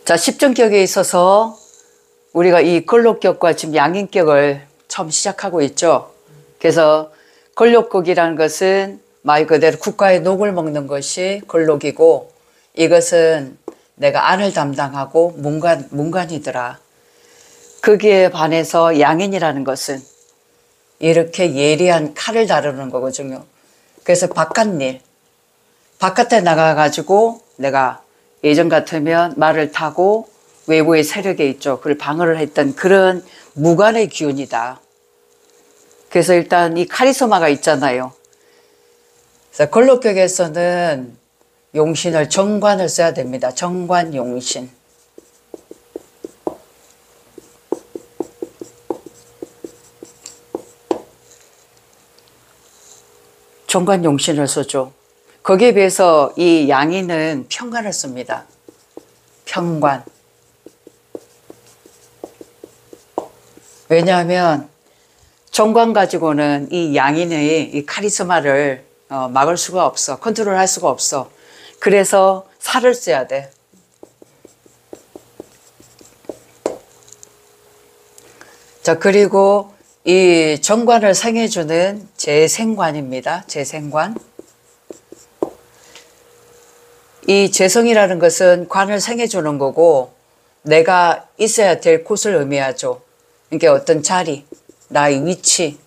자, 십전격에 있어서 우리가 이 권록격과 지금 양인격을 처음 시작하고 있죠. 그래서 권록격이라는 것은 말 그대로 국가의 녹을 먹는 것이 권록이고, 이것은 내가 안을 담당하고 문관이더라. 거기에 반해서 양인이라는 것은 이렇게 예리한 칼을 다루는 거거든요. 그래서 바깥일, 바깥에 나가가지고 내가 예전 같으면 말을 타고 외부의 세력에 있죠. 그걸 방어를 했던 그런 무관의 기운이다. 그래서 일단 이 카리스마가 있잖아요. 그래서 권록격에서는 용신을 정관을 써야 됩니다. 정관 용신. 정관 용신을 써죠. 거기에 비해서 이 양인은 평관을 씁니다. 평관. 왜냐하면 정관 가지고는 이 양인의 이 카리스마를 막을 수가 없어. 컨트롤할 수가 없어. 그래서 살을 써야 돼. 자, 그리고 이 정관을 생해주는 재생관입니다. 재생관. 이 재성이라는 것은 관을 생해주는 거고, 내가 있어야 될 곳을 의미하죠. 그러니까 어떤 자리, 나의 위치.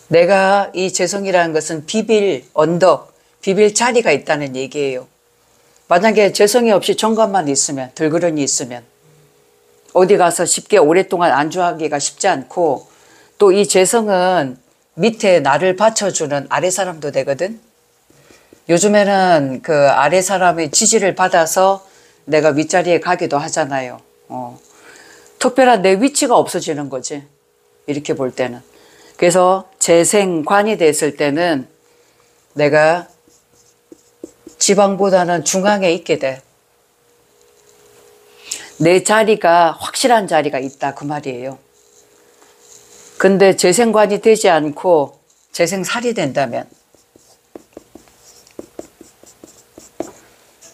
내가 이 재성이라는 것은 비빌 언덕, 비빌 자리가 있다는 얘기예요. 만약에 재성이 없이 정관만 있으면, 들그러니 있으면 어디 가서 쉽게 오랫동안 안주하기가 쉽지 않고, 또 이 재성은 밑에 나를 받쳐주는 아래 사람도 되거든. 요즘에는 그 아래 사람의 지지를 받아서 내가 윗자리에 가기도 하잖아요. 특별한 내 위치가 없어지는 거지. 이렇게 볼 때는. 그래서 재생관이 됐을 때는 내가 지방보다는 중앙에 있게 돼. 내 자리가 확실한 자리가 있다, 그 말이에요. 근데 재생관이 되지 않고 재생살이 된다면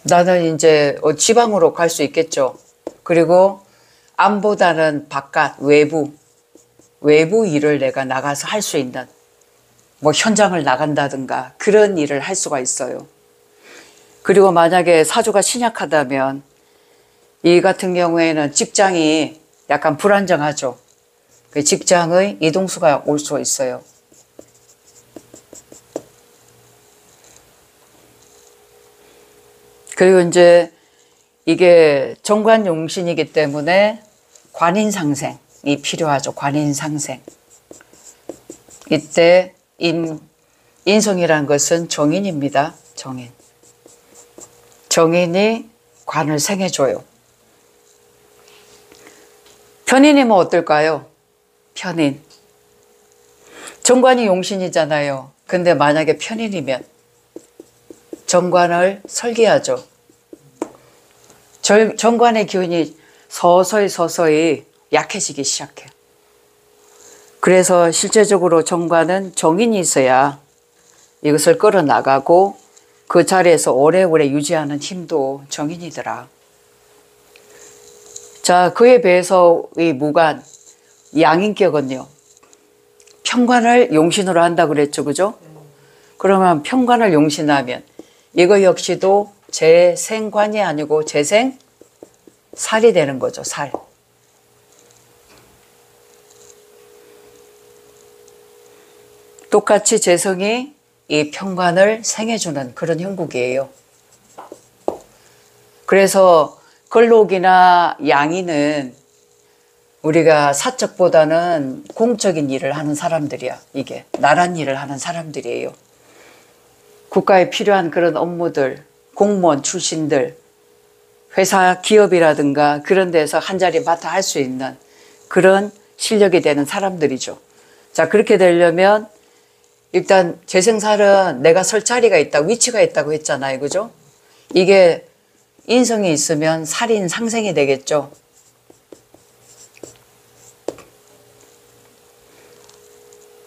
나는 이제 지방으로 갈 수 있겠죠. 그리고 안보다는 바깥, 외부 일을 내가 나가서 할 수 있는, 뭐 현장을 나간다든가 그런 일을 할 수가 있어요. 그리고 만약에 사주가 신약하다면 이 같은 경우에는 직장이 약간 불안정하죠. 그 직장의 이동수가 올 수 있어요. 그리고 이제 이게 정관용신이기 때문에 관인상생이 필요하죠. 관인상생. 이때 인성이라는 것은 정인입니다. 정인. 정인이 관을 생해줘요. 편인이면 어떨까요? 편인. 정관이 용신이잖아요. 근데 만약에 편인이면 정관을 설계하죠. 정관의 기운이 서서히 약해지기 시작해요. 그래서 실제적으로 정관은 정인이 있어야 이것을 끌어나가고 그 자리에서 오래오래 유지하는 힘도 정인이더라. 자, 그에 비해서 이 무관, 양인격은요, 평관을 용신으로 한다고 그랬죠, 그죠? 그러면 평관을 용신하면 이거 역시도 재생관이 아니고 재생살이 되는 거죠, 살. 똑같이 재성이 이 평관을 생해주는 그런 형국이에요. 그래서 권록이나 양인은 우리가 사적보다는 공적인 일을 하는 사람들이야. 이게 나란 일을 하는 사람들이에요. 국가에 필요한 그런 업무들, 공무원 출신들, 회사 기업이라든가 그런 데서 한 자리 맡아 할 수 있는 그런 실력이 되는 사람들이죠. 자, 그렇게 되려면 일단 재생살은 내가 설 자리가 있다, 위치가 있다고 했잖아요. 그죠? 이게 인성이 있으면 살인 상생이 되겠죠.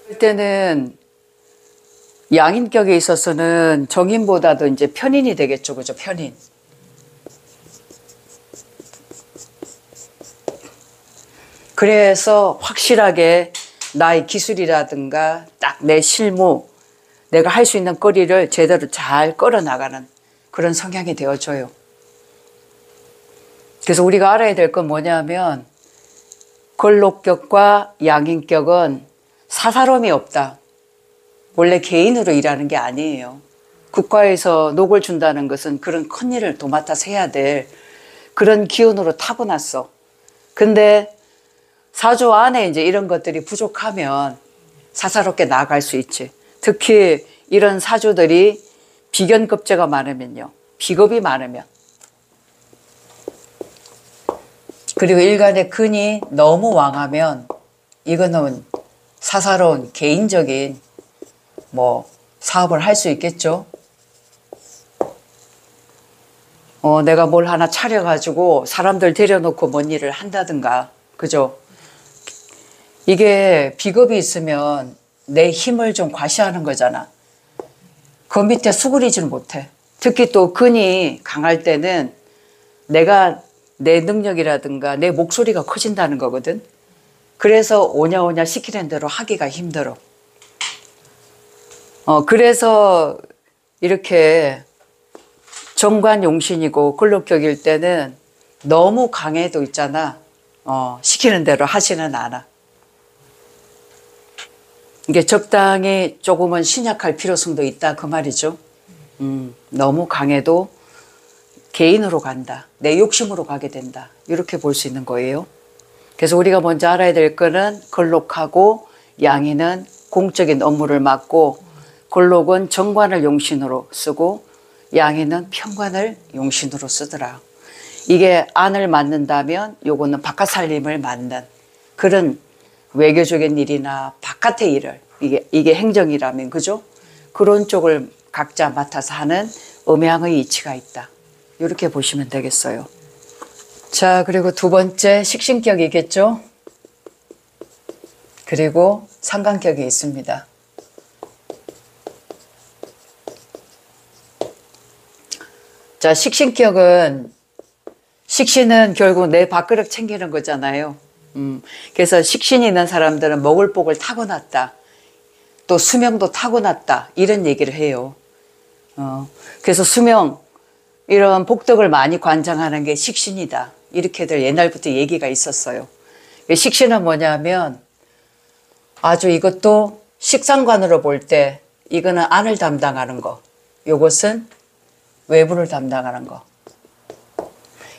그럴 때는 양인격에 있어서는 정인보다도 이제 편인이 되겠죠. 그죠? 편인. 그래서 확실하게 나의 기술이라든가 딱 내 실무, 내가 할 수 있는 거리를 제대로 잘 끌어나가는 그런 성향이 되어줘요. 그래서 우리가 알아야 될 건 뭐냐면 걸록격과 양인격은 사사로움이 없다. 원래 개인으로 일하는 게 아니에요. 국가에서 녹을 준다는 것은 그런 큰 일을 도맡아서 해야 될 그런 기운으로 타고났어. 근데 사주 안에 이제 이런 것들이 부족하면 사사롭게 나아갈 수 있지. 특히 이런 사주들이 비견급제가 많으면요. 비겁이 많으면. 그리고 일간의 근이 너무 왕하면 이거는 사사로운 개인적인 사업을 할 수 있겠죠. 내가 뭘 하나 차려가지고 사람들 데려놓고 뭔 일을 한다든가. 그죠? 이게 비겁이 있으면 내 힘을 좀 과시하는 거잖아. 그 밑에 수그리지는 못해. 특히 또 근이 강할 때는 내가 내 능력이라든가 내 목소리가 커진다는 거거든. 그래서 오냐오냐 시키는 대로 하기가 힘들어. 그래서 이렇게 정관용신이고 근록격일 때는 너무 강해도 있잖아. 시키는 대로 하지는 않아. 이게 적당히 조금은 신약할 필요성도 있다 그 말이죠. 너무 강해도 개인으로 간다. 내 욕심으로 가게 된다. 이렇게 볼 수 있는 거예요. 그래서 우리가 먼저 알아야 될 거는 걸록하고 양인은 공적인 업무를 맡고 걸록은 정관을 용신으로 쓰고 양인은 편관을 용신으로 쓰더라. 이게 안을 맡는다면 요거는 바깥 살림을 맡는 그런 외교적인 일이나 바깥의 일을 이게 행정이라면 그죠? 그런 쪽을 각자 맡아서 하는 음양의 이치가 있다. 이렇게 보시면 되겠어요. 자, 그리고 두 번째 식신격이겠죠? 그리고 상관격이 있습니다. 자, 식신격은 결국 내 밥그릇 챙기는 거잖아요. 그래서 식신이 있는 사람들은 먹을 복을 타고났다. 또 수명도 타고났다. 이런 얘기를 해요. 그래서 수명, 이런 복덕을 많이 관장하는 게 식신이다. 이렇게들 옛날부터 얘기가 있었어요. 식신은 뭐냐면 아주 이것도 식상관으로 볼 때 이거는 안을 담당하는 거. 요것은 외부를 담당하는 거.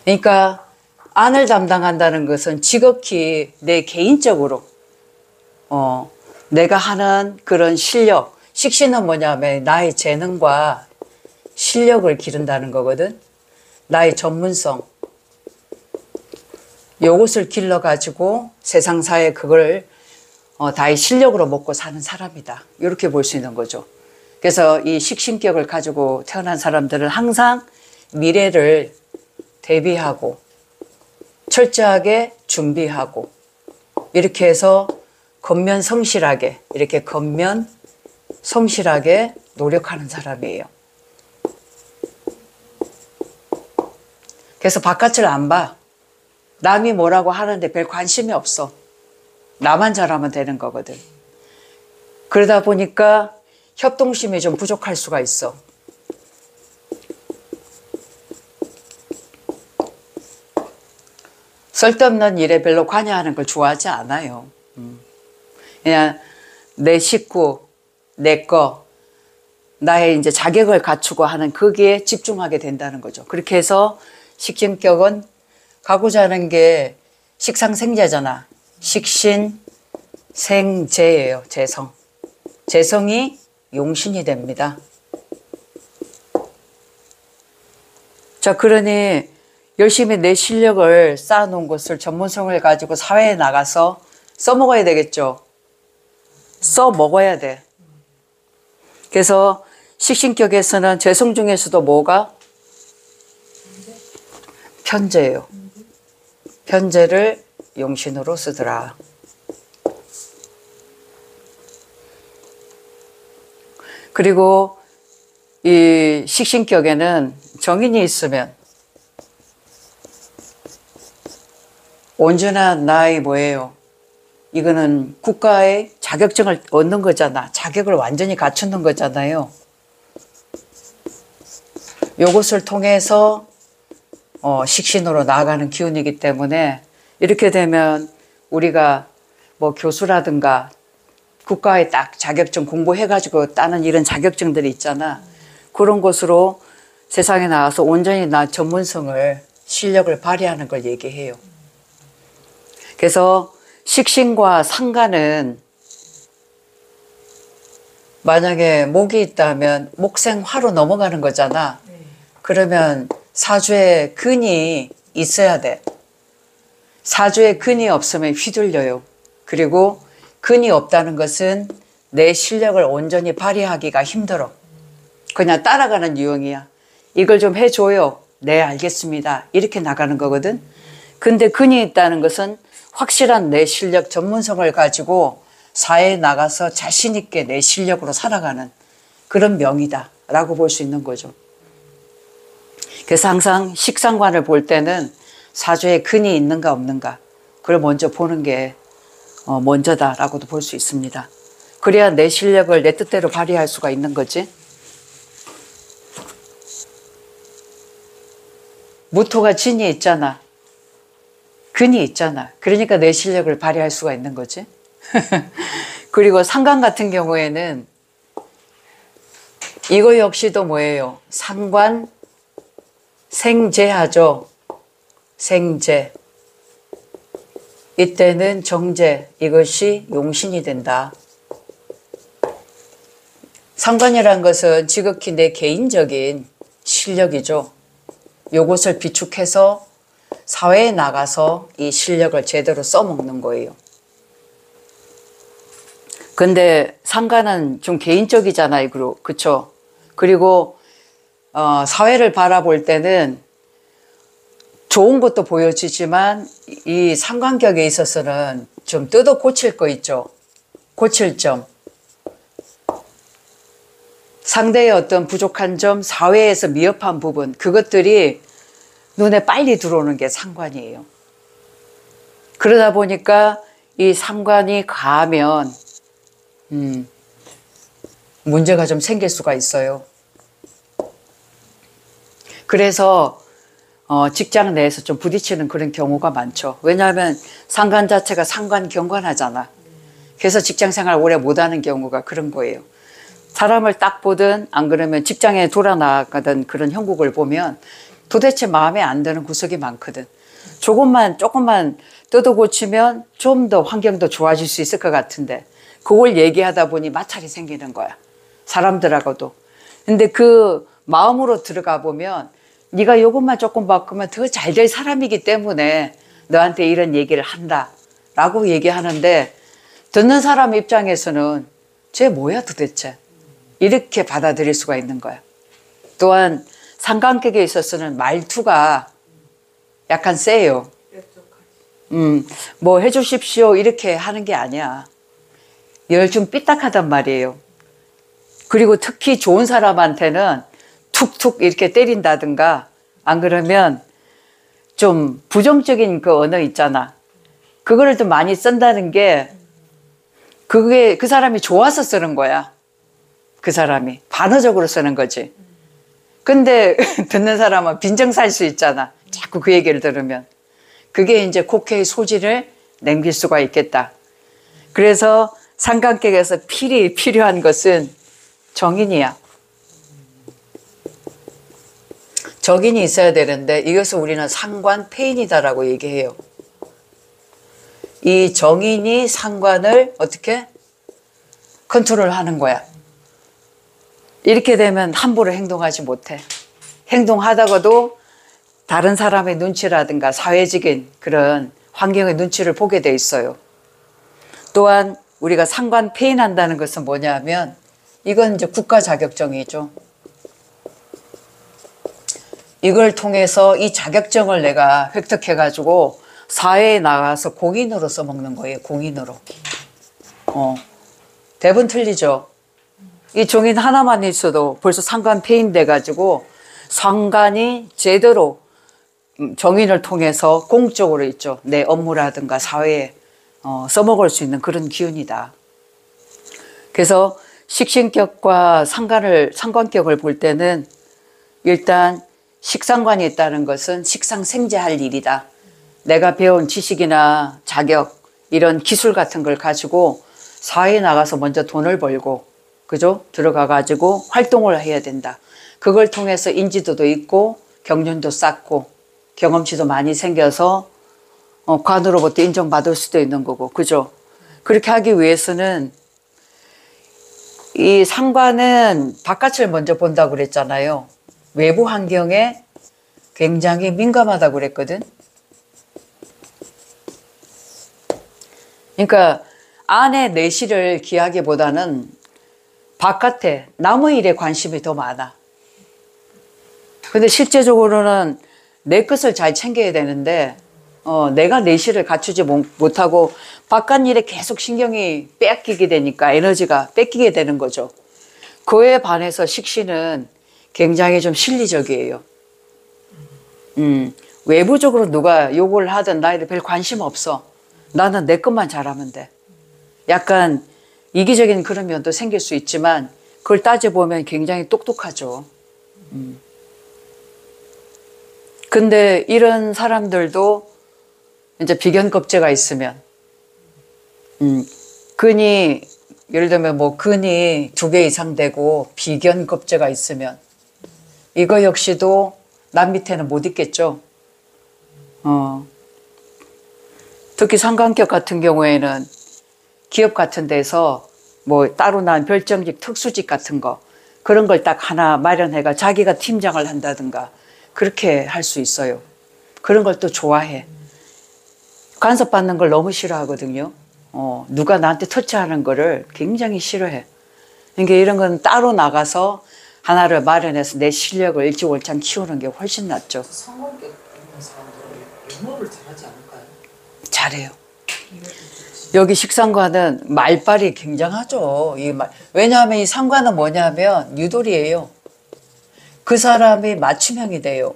그러니까 안을 담당한다는 것은 지극히 내 개인적으로 내가 하는 그런 실력. 식신은 뭐냐면 나의 재능과 실력을 기른다는 거거든. 나의 전문성. 요것을 길러가지고 세상사에 그걸 다의 실력으로 먹고 사는 사람이다. 이렇게 볼 수 있는 거죠. 그래서 이 식신격을 가지고 태어난 사람들은 항상 미래를 대비하고 철저하게 준비하고 이렇게 해서 겉면성실하게 노력하는 사람이에요. 그래서 바깥을 안 봐. 남이 뭐라고 하는데 별 관심이 없어. 나만 잘하면 되는 거거든. 그러다 보니까 협동심이 좀 부족할 수가 있어. 쓸데없는 일에 별로 관여하는 걸 좋아하지 않아요. 그냥 내 식구, 내 거, 나의 이제 자격을 갖추고 하는 거기에 집중하게 된다는 거죠. 그렇게 해서 식신격은 가고자 하는 게 식상생재잖아. 식신생재예요. 재성. 재성이 용신이 됩니다. 자, 그러니 열심히 내 실력을 쌓아놓은 것을 전문성을 가지고 사회에 나가서 써먹어야 되겠죠. 써먹어야 돼. 그래서 식신격에서는 재성 중에서도 뭐가? 편재예요. 편재를 용신으로 쓰더라. 그리고 이 식신격에는 정인이 있으면 온전한 나의 뭐예요? 이거는 국가의 자격증을 얻는 거잖아. 자격을 완전히 갖추는 거잖아요. 요것을 통해서 식신으로 나아가는 기운이기 때문에 이렇게 되면 우리가 뭐 교수라든가 국가의 딱 자격증 공부해가지고 따는 이런 자격증들이 있잖아. 그런 것으로 세상에 나와서 온전히 나 전문성을 실력을 발휘하는 걸 얘기해요. 그래서 식신과 상관은 만약에 목이 있다면 목생화로 넘어가는 거잖아. 그러면 사주에 근이 있어야 돼. 사주에 근이 없으면 휘둘려요. 그리고 근이 없다는 것은 내 실력을 온전히 발휘하기가 힘들어. 그냥 따라가는 유형이야. 이걸 좀 해줘요. 네, 알겠습니다. 이렇게 나가는 거거든. 근데 근이 있다는 것은 확실한 내 실력 전문성을 가지고 사회에 나가서 자신 있게 내 실력으로 살아가는 그런 명이다 라고 볼 수 있는 거죠. 그래서 항상 식상관을 볼 때는 사주에 근이 있는가 없는가 그걸 먼저 보는 게 먼저다라고도 볼 수 있습니다. 그래야 내 실력을 내 뜻대로 발휘할 수가 있는 거지. 무토가 진이 있잖아. 근이 있잖아. 그러니까 내 실력을 발휘할 수가 있는 거지. 그리고 상관 같은 경우에는 이거 역시도 뭐예요? 상관 생재하죠. 생재. 이때는 정재, 이것이 용신이 된다. 상관이란 것은 지극히 내 개인적인 실력이죠. 요것을 비축해서 사회에 나가서 이 실력을 제대로 써먹는 거예요. 근데 상관은 좀 개인적이잖아요. 그쵸? 그리고 사회를 바라볼 때는 좋은 것도 보여지지만 이 상관격에 있어서는 좀 뜯어 고칠 거 있죠. 고칠 점. 상대의 어떤 부족한 점, 사회에서 미흡한 부분, 그것들이 눈에 빨리 들어오는 게 상관이에요. 그러다 보니까 이 상관이 가하면 문제가 좀 생길 수가 있어요. 그래서 직장 내에서 좀 부딪히는 그런 경우가 많죠. 왜냐하면 상관 자체가 상관경관하잖아. 그래서 직장 생활 오래 못하는 경우가 그런 거예요. 사람을 딱 보든 안 그러면 직장에 돌아나가던 그런 형국을 보면 도대체 마음에 안 드는 구석이 많거든. 조금만 뜯어 고치면 좀 더 환경도 좋아질 수 있을 것 같은데 그걸 얘기하다 보니 마찰이 생기는 거야. 사람들하고도. 근데 그 마음으로 들어가 보면 네가 요것만 조금 바꾸면 더 잘 될 사람이기 때문에 너한테 이런 얘기를 한다 라고 얘기하는데 듣는 사람 입장에서는 쟤 뭐야 도대체 이렇게 받아들일 수가 있는 거야. 또한 상관격에 있어서는 말투가 약간 세요. 뭐 해주십시오 이렇게 하는 게 아니야. 열 좀 삐딱하단 말이에요. 그리고 특히 좋은 사람한테는 툭툭 이렇게 때린다든가 안 그러면 좀 부정적인 그 언어 있잖아. 그거를 좀 많이 쓴다는 게 그게 그 사람이 좋아서 쓰는 거야. 그 사람이 반어적으로 쓰는 거지. 근데 듣는 사람은 빈정살 수 있잖아. 자꾸 그 얘기를 들으면. 그게 이제 곡해의 소지를 남길 수가 있겠다. 그래서 상관격에서 필요한 것은 정인이야. 정인이 있어야 되는데 이것을 우리는 상관폐인이다라고 얘기해요. 이 정인이 상관을 어떻게 컨트롤하는 거야. 이렇게 되면 함부로 행동하지 못해. 행동하다가도 다른 사람의 눈치라든가 사회적인 그런 환경의 눈치를 보게 돼 있어요. 또한 우리가 상관폐인한다는 것은 뭐냐면 이건 이제 국가 자격증이죠. 이걸 통해서 이 자격증을 내가 획득해가지고 사회에 나가서 공인으로 써먹는 거예요. 공인으로. 대부분 틀리죠. 이 종인 하나만 있어도 벌써 상관폐인 돼가지고 상관이 제대로 정인을 통해서 공적으로 있죠. 내 업무라든가 사회에 써먹을 수 있는 그런 기운이다. 그래서 식신격과 상관격을 볼 때는 일단 식상관이 있다는 것은 식상생재할 일이다. 내가 배운 지식이나 자격, 이런 기술 같은 걸 가지고 사회에 나가서 먼저 돈을 벌고, 그죠? 들어가가지고 활동을 해야 된다. 그걸 통해서 인지도도 있고, 경륜도 쌓고, 경험치도 많이 생겨서, 관으로부터 인정받을 수도 있는 거고, 그죠? 그렇게 하기 위해서는 이 상관은 바깥을 먼저 본다고 그랬잖아요. 외부 환경에 굉장히 민감하다고 그랬거든. 그러니까 안에 내실을 기하기보다는 바깥에 남의 일에 관심이 더 많아. 근데 실제적으로는 내 것을 잘 챙겨야 되는데 내가 내실을 갖추지 못하고 바깥 일에 계속 신경이 뺏기게 되니까 에너지가 뺏기게 되는 거죠. 그에 반해서 식신은 굉장히 좀 실리적이에요. 외부적으로 누가 욕을 하든 나에게 별 관심 없어. 나는 내 것만 잘하면 돼. 약간 이기적인 그런 면도 생길 수 있지만 그걸 따져보면 굉장히 똑똑하죠. 근데 이런 사람들도 이제 비견겁제가 있으면 근이 예를 들면 뭐 근이 2개 이상 되고 비견겁제가 있으면 이거 역시도 남 밑에는 못 있겠죠. 특히 상관격 같은 경우에는 기업 같은 데서 뭐 따로 난 별정직 특수직 같은 거 그런 걸 딱 하나 마련해가 자기가 팀장을 한다든가 그렇게 할 수 있어요. 그런 걸 또 좋아해. 간섭받는 걸 너무 싫어하거든요. 누가 나한테 터치하는 거를 굉장히 싫어해. 그러니까 이런 건 따로 나가서 하나를 마련해서 내 실력을 일찌월장 키우는 게 훨씬 낫죠. 상관격 있는 사람들은 영어를 잘하지 않을까요? 잘해요. 여기 식상관은 말빨이 굉장하죠. 왜냐하면 이 상관은 뭐냐면 유돌이에요. 그 사람이 맞춤형이 돼요.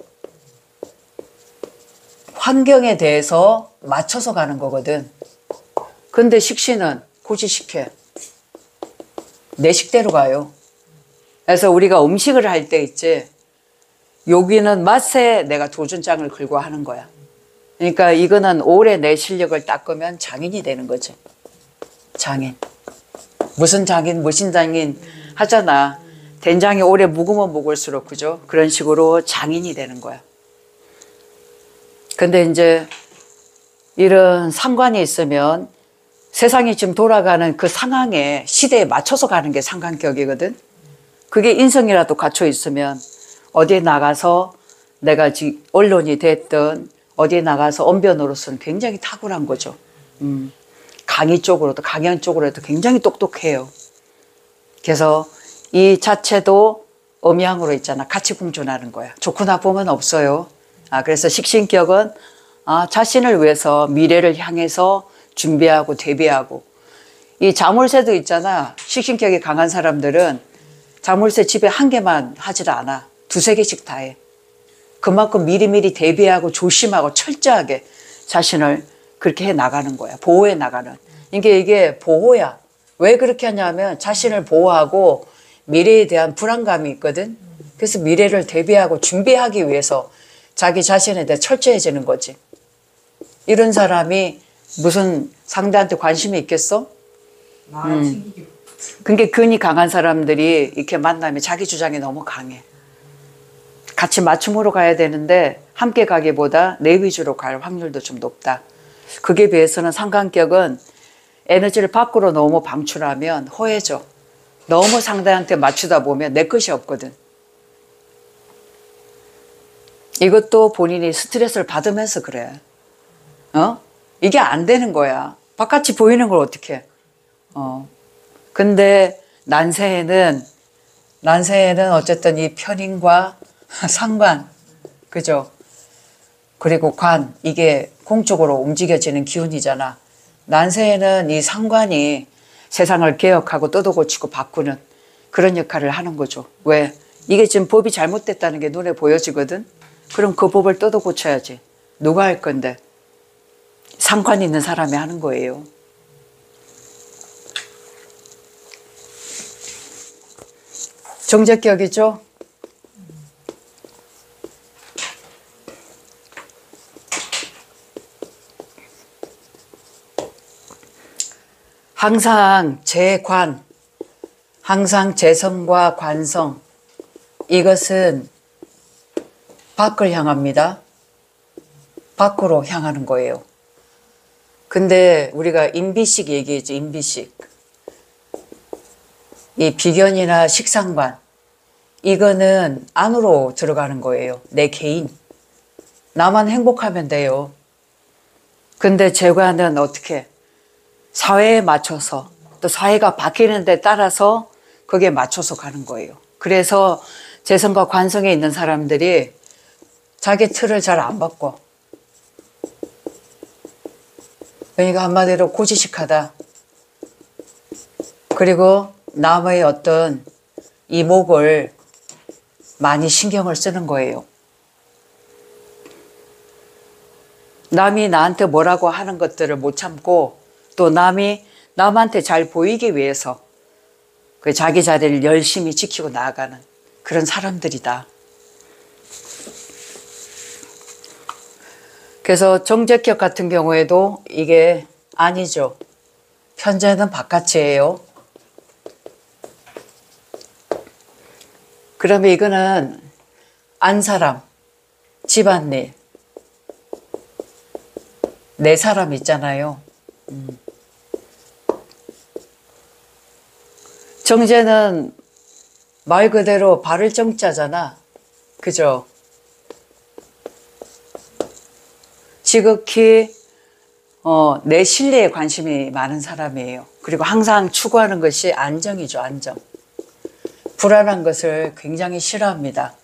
환경에 대해서 맞춰서 가는 거거든. 근데 식신은 고지식해. 내 식대로 가요. 그래서 우리가 음식을 할 때 있지. 여기는 맛에 내가 도전장을 걸고 하는 거야. 그러니까 이거는 오래 내 실력을 닦으면 장인이 되는 거지. 장인. 무슨 장인 하잖아. 된장이 오래 묵으면 묵을수록 그죠? 그런 식으로 장인이 되는 거야. 근데 이제 이런 상관이 있으면 세상이 지금 돌아가는 그 상황에 시대에 맞춰서 가는 게 상관격이거든. 그게 인성이라도 갖춰 있으면 어디에 나가서 내가 지금 언론이 됐든 어디에 나가서 언변으로서는 굉장히 탁월한 거죠. 강의 쪽으로도 강연 쪽으로도 굉장히 똑똑해요. 그래서 이 자체도 음양으로 있잖아. 같이 공존하는 거야. 좋고 나쁘면 없어요. 그래서 식신격은 자신을 위해서 미래를 향해서 준비하고 대비하고 이 자물쇠도 있잖아. 식신격이 강한 사람들은 자물쇠 집에 한 개만 하질 않아. 2-3개씩 다 해. 그만큼 미리미리 대비하고 조심하고 철저하게 자신을 그렇게 해 나가는 거야. 보호해 나가는. 이게 보호야. 왜 그렇게 하냐면 자신을 보호하고 미래에 대한 불안감이 있거든. 그래서 미래를 대비하고 준비하기 위해서 자기 자신에 대해 철저해지는 거지. 이런 사람이 무슨 상대한테 관심이 있겠어? 나를 챙기기. 그러니까 근이 강한 사람들이 이렇게 만나면 자기 주장이 너무 강해. 같이 맞춤으로 가야 되는데 함께 가기보다 내 위주로 갈 확률도 좀 높다. 그게 비해서는 상관격은 에너지를 밖으로 너무 방출하면 허해져. 너무 상대한테 맞추다 보면 내 것이 없거든. 이것도 본인이 스트레스를 받으면서 그래. 이게 안 되는 거야. 바깥이 보이는 걸 어떻게 해. 근데 난세에는 어쨌든 이 편인과 상관, 그죠? 그리고 관, 이게 공적으로 움직여지는 기운이잖아. 난세에는 이 상관이 세상을 개혁하고 뜯어고치고 바꾸는 그런 역할을 하는 거죠. 왜? 이게 지금 법이 잘못됐다는 게 눈에 보여지거든. 그럼 그 법을 뜯어 고쳐야지. 누가 할 건데? 상관 있는 사람이 하는 거예요. 정제격이죠? 항상 재관, 항상 재성과 관성, 이것은 밖을 향합니다. 밖으로 향하는 거예요. 근데 우리가 인비식 얘기했죠. 인비식. 이 비견이나 식상관, 이거는 안으로 들어가는 거예요. 내 개인. 나만 행복하면 돼요. 근데 재관은 어떻게? 사회에 맞춰서, 또 사회가 바뀌는 데 따라서 거기에 맞춰서 가는 거예요. 그래서 재성과 관성에 있는 사람들이 자기 틀을 잘 안 바꿔. 그러니까 한마디로 고지식하다. 그리고 남의 어떤 이목을 많이 신경을 쓰는 거예요. 남이 나한테 뭐라고 하는 것들을 못 참고 또 남이 남한테 잘 보이기 위해서 그 자기 자리를 열심히 지키고 나아가는 그런 사람들이다. 그래서 정제격 같은 경우에도 이게 아니죠. 편제는 바깥이에요. 그러면 이거는 안 사람, 집안일, 내 사람 있잖아요. 정제는 말 그대로 발을 정자잖아. 그죠? 지극히 내 신뢰에 관심이 많은 사람이에요. 그리고 항상 추구하는 것이 안정이죠. 안정. 불안한 것을 굉장히 싫어합니다.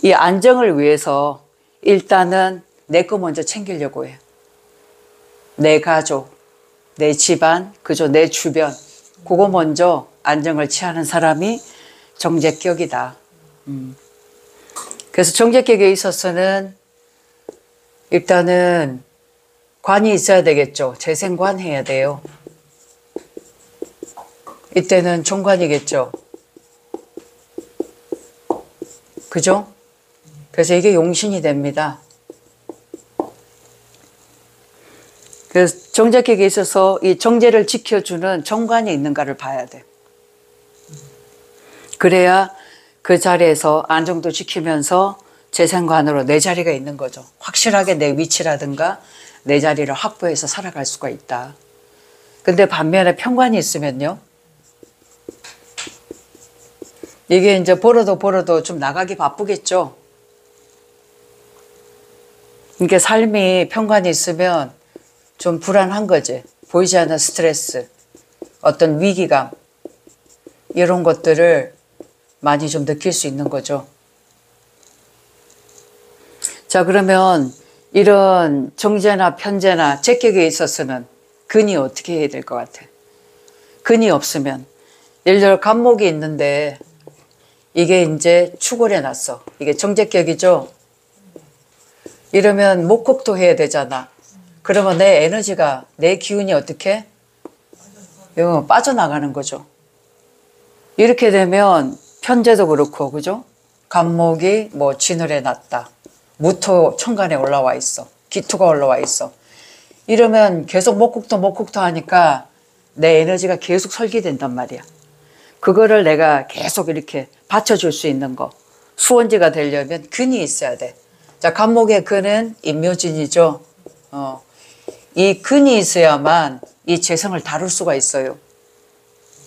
이 안정을 위해서 일단은 내 거 먼저 챙기려고 해요. 내 가족, 내 집안, 그죠? 내 주변. 그거 먼저 안정을 취하는 사람이 정제격이다. 그래서 정제격에 있어서는 일단은 관이 있어야 되겠죠. 재생관 해야 돼요. 이때는 종관이겠죠. 그죠? 그래서 이게 용신이 됩니다. 그래서 정제격에 있어서 이 정제를 지켜주는 정관이 있는가를 봐야 돼. 그래야 그 자리에서 안정도 지키면서 재생관으로 내 자리가 있는 거죠. 확실하게 내 위치라든가 내 자리를 확보해서 살아갈 수가 있다. 근데 반면에 편관이 있으면요. 이게 이제 벌어도 좀 나가기 바쁘겠죠. 그러니까 삶이 편관이 있으면 좀 불안한 거지. 보이지 않는 스트레스, 어떤 위기감, 이런 것들을 많이 좀 느낄 수 있는 거죠. 자, 그러면 이런 정제나 편제나 제격에 있어서는 근이 어떻게 해야 될 것 같아? 근이 없으면, 예를 들어 간목이 있는데 이게 이제 축월해 놨어. 이게 정제격이죠? 이러면 목국도 해야 되잖아. 그러면 내 에너지가, 내 기운이 어떻게? 빠져나가는 거죠. 이렇게 되면 편제도 그렇고, 그죠? 간목이 뭐 진을해 놨다. 무토 천간에 올라와 있어. 기토가 올라와 있어. 이러면 계속 목국도 하니까 내 에너지가 계속 설계된단 말이야. 그거를 내가 계속 이렇게 받쳐줄 수 있는 거. 수원지가 되려면 근이 있어야 돼. 자, 간목의 근은 인묘진이죠. 이 근이 있어야만 이 재성을 다룰 수가 있어요.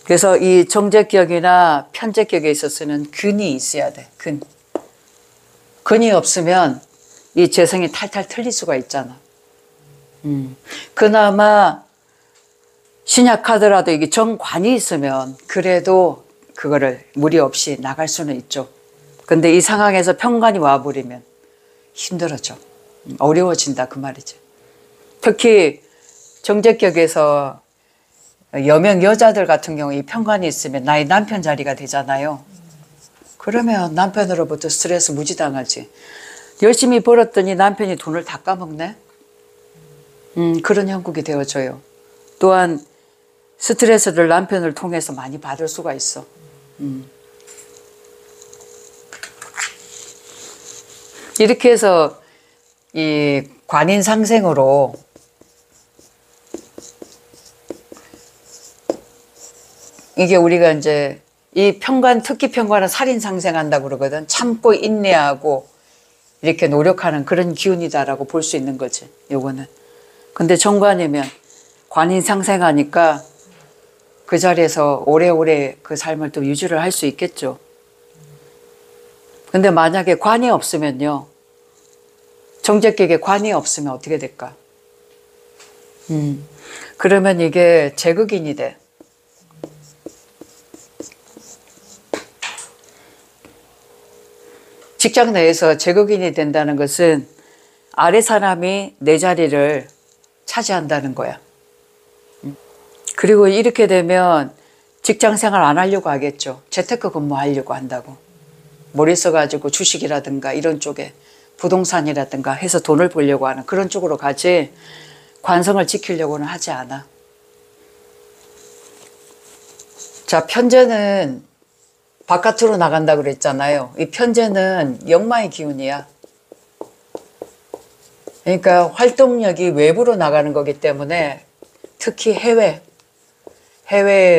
그래서 이 정제격이나 편제격에 있어서는 근이 있어야 돼. 근. 근이 없으면 이 재성이 탈탈 틀릴 수가 있잖아. 그나마 신약하더라도 이게 정관이 있으면 그래도 그거를 무리 없이 나갈 수는 있죠. 근데 이 상황에서 편관이 와버리면 힘들어져. 어려워진다 그 말이지. 특히 정제격에서 여명 여자들 같은 경우 이 편관이 있으면 나의 남편 자리가 되잖아요. 그러면 남편으로부터 스트레스 무지 당하지. 열심히 벌었더니 남편이 돈을 다 까먹네. 그런 형국이 되어져요. 또한 스트레스를 남편을 통해서 많이 받을 수가 있어. 이렇게 해서 이 관인상생으로 이게 우리가 이제 이 편관, 특기 편관은 살인상생한다고 그러거든. 참고 인내하고 이렇게 노력하는 그런 기운이다라고 볼 수 있는 거지, 요거는. 근데 정관이면 관인상생하니까 그 자리에서 오래오래 그 삶을 또 유지를 할 수 있겠죠. 근데 만약에 관이 없으면요. 정제격에 관이 없으면 어떻게 될까? 그러면 이게 제극인이 돼. 직장 내에서 제극인이 된다는 것은 아래 사람이 내 자리를 차지한다는 거야. 그리고 이렇게 되면 직장 생활 안 하려고 하겠죠. 재테크 근무하려고 한다고. 머리 써가지고 주식이라든가 이런 쪽에 부동산이라든가 해서 돈을 벌려고 하는 그런 쪽으로 가지 관성을 지키려고는 하지 않아. 자, 편제는 바깥으로 나간다고 그랬잖아요. 이 편제는 역마의 기운이야. 그러니까 활동력이 외부로 나가는 거기 때문에 특히 해외에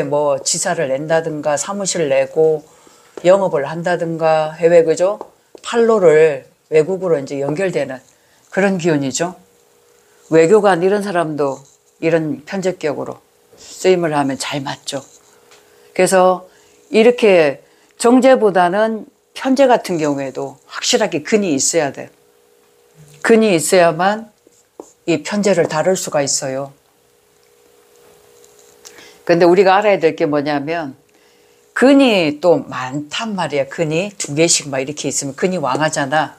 뭐 지사를 낸다든가 사무실 내고 영업을 한다든가 해외 그죠? 판로를 외국으로 이제 연결되는 그런 기운이죠. 외교관 이런 사람도 이런 편제격으로 쓰임을 하면 잘 맞죠. 그래서 이렇게 정제보다는 편제 같은 경우에도 확실하게 근이 있어야 돼. 근이 있어야만 이 편제를 다룰 수가 있어요. 근데 우리가 알아야 될 게 뭐냐면 근이 또 많단 말이야. 근이 2개씩 막 이렇게 있으면 근이 왕하잖아.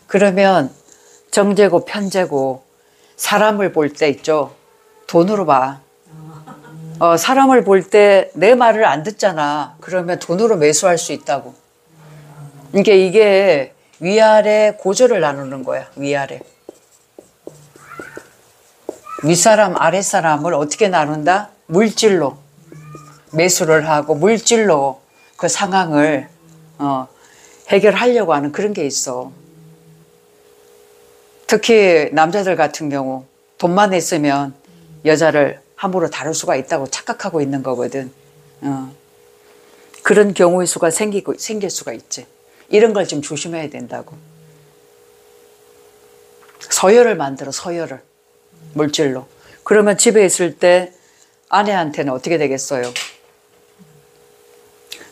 그러면 정제고 편제고 사람을 볼 때 있죠. 돈으로 봐. 사람을 볼 때 내 말을 안 듣잖아. 그러면 돈으로 매수할 수 있다고. 이게 위아래 고조를 나누는 거야. 위아래. 윗사람 아랫사람을 어떻게 나눈다? 물질로 매수를 하고 물질로 그 상황을 해결하려고 하는 그런 게 있어. 특히 남자들 같은 경우 돈만 있으면 여자를 함부로 다룰 수가 있다고 착각하고 있는 거거든. 그런 경우의 수가 생길 수가 있지. 이런 걸 좀 조심해야 된다고. 서열을 만들어, 서열을. 물질로. 그러면 집에 있을 때 아내한테는 어떻게 되겠어요?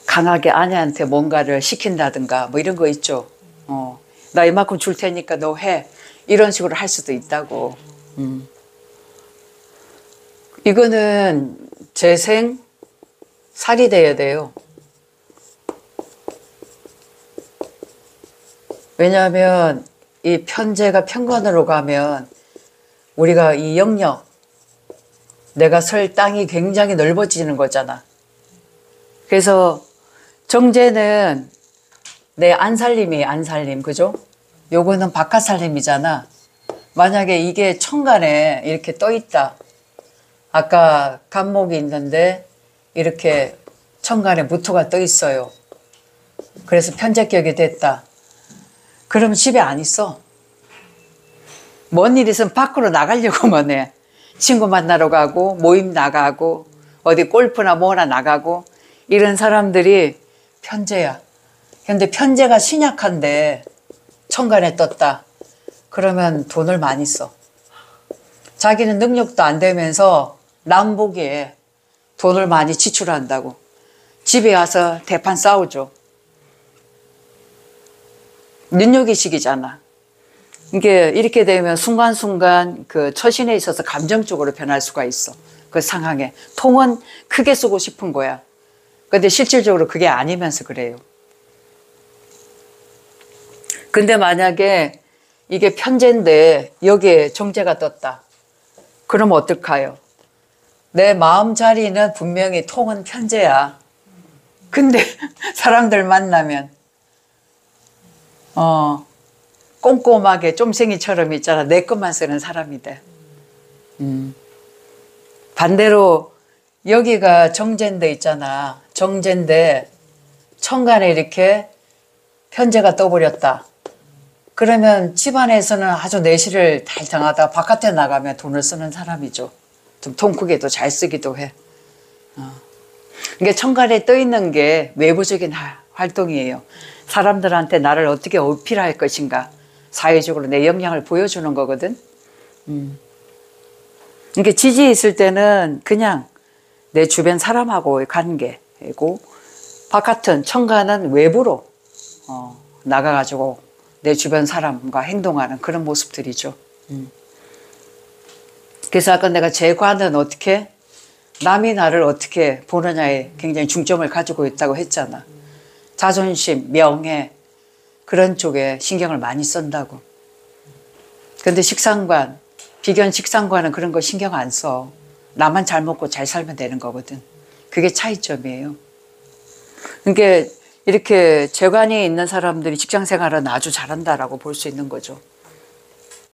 강하게 아내한테 뭔가를 시킨다든가 뭐 이런 거 있죠. 나 이만큼 줄 테니까 너 해. 이런 식으로 할 수도 있다고. 이거는 재생 살이 돼야 돼요. 왜냐하면 이 편제가 편관으로 가면 우리가 이 영역, 내가 설 땅이 굉장히 넓어지는 거잖아. 그래서 정제는 내 안살림, 그죠? 요거는 바깥살림이잖아. 만약에 이게 천간에 이렇게 떠 있다. 아까 간목이 있는데 이렇게 천간에 무토가 떠 있어요. 그래서 편제격이 됐다. 그럼 집에 안 있어. 뭔 일 있으면 밖으로 나가려고만 해. 친구 만나러 가고 모임 나가고 어디 골프나 뭐나 나가고 이런 사람들이 편제야. 근데 편제가 신약한데 천간에 떴다. 그러면 돈을 많이 써. 자기는 능력도 안 되면서 남 보기에 돈을 많이 지출한다고. 집에 와서 대판 싸우죠. 눈요기식이잖아. 이게 이렇게 되면 순간순간 그 처신에 있어서 감정적으로 변할 수가 있어. 그 상황에. 통은 크게 쓰고 싶은 거야. 근데 실질적으로 그게 아니면서 그래요. 근데 만약에 이게 편제인데 여기에 정제가 떴다. 그럼 어떨까요? 내 마음 자리는 분명히 통은 편제야. 근데 사람들 만나면 꼼꼼하게 쫌생이처럼 있잖아. 내 것만 쓰는 사람이 돼. 반대로 여기가 정제인데 있잖아. 정제인데 천간에 이렇게 편제가 떠버렸다. 그러면 집안에서는 아주 내실을 달성하다가 바깥에 나가면 돈을 쓰는 사람이죠. 좀 통 크게도 잘 쓰기도 해. 그러니까 천간에 떠 있는 게 외부적인 활동이에요. 사람들한테 나를 어떻게 어필할 것인가, 사회적으로 내 역량을 보여주는 거거든. 그러니까 지지 있을 때는 그냥 내 주변 사람하고의 관계고, 바깥은 천간은 외부로 나가가지고 내 주변 사람과 행동하는 그런 모습들이죠. 그래서 아까 내가 재관은 어떻게, 남이 나를 어떻게 보느냐에 굉장히 중점을 가지고 있다고 했잖아. 자존심, 명예, 그런 쪽에 신경을 많이 쓴다고. 근데 식상관, 비견 식상관은 그런 거 신경 안 써. 나만 잘 먹고 잘 살면 되는 거거든. 그게 차이점이에요. 그러니까 이렇게 재관이 있는 사람들이 직장 생활은 아주 잘한다라고 볼 수 있는 거죠.